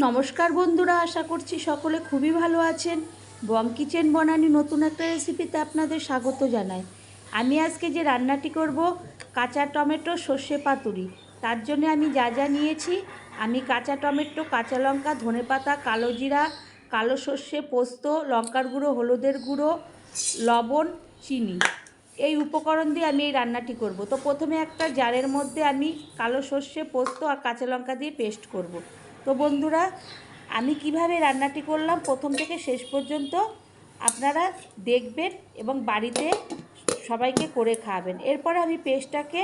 নমস্কার বন্ধুরা, আশা করছি সকলে খুবই ভালো আছেন। বং কিচেন বনানি নতুন একটা রেসিপিতে আপনাদের স্বাগত জানাই। আমি আজকে যে রান্নাটি করব, কাঁচা টমেটো সর্ষে পাতুরি। তার জন্য আমি যা যা নিয়েছি, আমি কাঁচা টমেটো, কাঁচা লঙ্কা, ধনেপাতা, কালো জিরা, কালো সর্ষে, পোস্ত, লঙ্কার গুঁড়ো, হলুদের গুঁড়ো, লবণ, চিনি, এই উপকরণ দিয়ে আমি এই রান্নাটি করব। তো প্রথমে একটা জারের মধ্যে আমি কালো সর্ষে, পোস্ত আর কাঁচা লঙ্কা দিয়ে পেস্ট করব। তো বন্ধুরা, আমি কিভাবে রান্নাটি করলাম প্রথম থেকে শেষ পর্যন্ত আপনারা দেখবেন এবং বাড়িতে সবাইকে করে খাওয়াবেন। এরপরে আমি পেস্টটাকে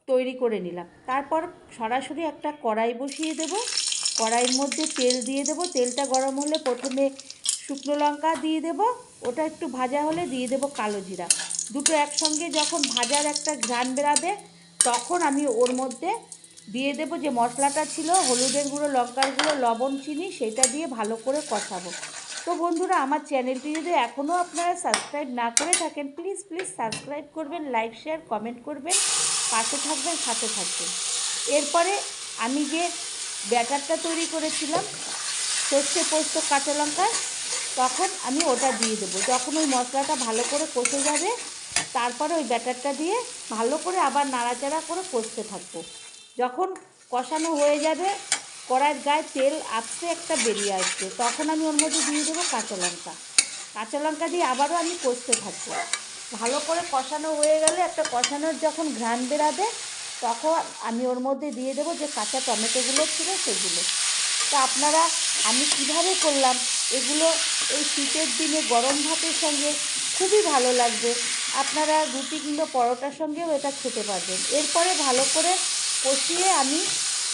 তৈরি করে নিলাম। তারপর সরাসরি একটা কড়াই বসিয়ে দেব। কড়াইয়ের মধ্যে তেল দিয়ে দেব। তেলটা গরম হলে প্রথমে শুকনো লঙ্কা দিয়ে দেব, ওটা একটু ভাজা হলে দিয়ে দেব কালো জিরা। দুটো একসঙ্গে যখন ভাজার একটা ঘ্রাণ বেরাবে, তখন আমি ওর মধ্যে দিয়ে দেব যে মশলাটা ছিল, হলুদের গুঁড়ো, লঙ্কার গুঁড়ো, লবণ, চিনি, সেটা দিয়ে ভালো করে কষাবো। তো বন্ধুরা, আমার চ্যানেলটি যদি এখনও আপনারা সাবস্ক্রাইব না করে থাকেন, প্লিজ সাবস্ক্রাইব করবেন, লাইক শেয়ার কমেন্ট করবেন, পাশে থাকবেন, সাথে থাকবেন। এরপরে আমি যে ব্যাটারটা তৈরি করেছিলাম সর্ষে, পোস্ত, কাঁচা লঙ্কা, তখন আমি ওটা দিয়ে দেবো। যখন ওই মশলাটা ভালো করে কষে যাবে, তারপরে ওই ব্যাটারটা দিয়ে ভালো করে আবার নাড়াচাড়া করে কষতে থাকবো। যখন কষানো হয়ে যাবে, কড়াইয়ের গায়ে তেল আপসে একটা বেরিয়ে আসবে, তখন আমি ওর মধ্যে দিয়ে দেবো কাঁচা লঙ্কা। কাঁচা লঙ্কা দিয়ে আবারও আমি কষতে থাকবো। ভালো করে কষানো হয়ে গেলে, একটা কষানোর যখন ঘ্রাণ বেরাবে, তখন আমি ওর মধ্যে দিয়ে দেবো যে কাঁচা টমেটোগুলো ছিল সেগুলো। তো আপনারা, আমি কিভাবে করলাম এগুলো, এই শীতের দিনে গরম ভাতের সঙ্গে খুবই ভালো লাগবে। আপনারা রুটি কিংবা পরোটার সঙ্গেও এটা খেতে পারবেন। এরপরে ভালো করে কষিয়ে আমি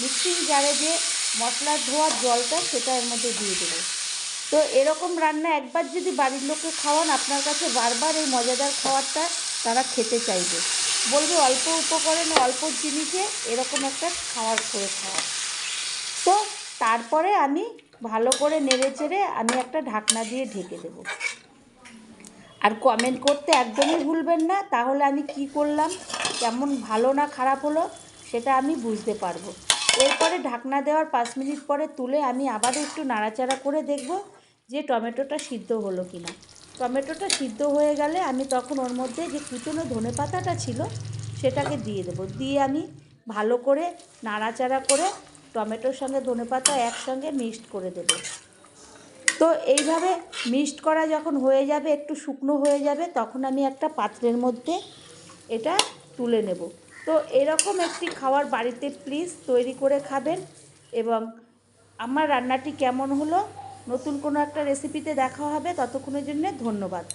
মিক্সিং জারে যে মশলার ধোয়ার জলটা, সেটা এর মধ্যে দিয়ে দেবো। তো এরকম রান্না একবার যদি বাড়ির লোককে খাওয়ান, আপনার কাছে বারবার এই মজাদার খাবারটা তারা খেতে চাইবে, বলবে অল্প উপকরণে অল্প জিনিসে এরকম একটা খাবার করে খাওয়া। তো তারপরে আমি ভালো করে নেড়ে চেড়ে আমি একটা ঢাকনা দিয়ে ঢেকে দেব। আর কমেন্ট করতে একদমই ভুলবেন না, তাহলে আমি কি করলাম, কেমন ভালো না খারাপ হলো সেটা আমি বুঝতে পারবো। এরপরে ঢাকনা দেওয়ার 5 মিনিট পরে তুলে আমি আবারও একটু নাড়াচাড়া করে দেখব যে টমেটোটা সিদ্ধ হলো কি না। টমেটোটা সিদ্ধ হয়ে গেলে আমি তখন ওর মধ্যে যে কুচনো ধনেপাতাটা ছিল সেটাকে দিয়ে দেবো। দিয়ে আমি ভালো করে নাড়াচাড়া করে টমেটোর সঙ্গে ধনেপাতা একসঙ্গে মিক্সড করে দেবো। তো এইভাবে মিক্সড করা যখন হয়ে যাবে, একটু শুকনো হয়ে যাবে, তখন আমি একটা পাত্রের মধ্যে এটা তুলে নেব। তো এরকম একটি খাবার বাড়িতে প্লিজ তৈরি করে খাবেন। এবং আমার রান্নাটি কেমন হলো, নতুন কোনো একটা রেসিপিতে দেখা হবে। ততক্ষণের জন্য ধন্যবাদ।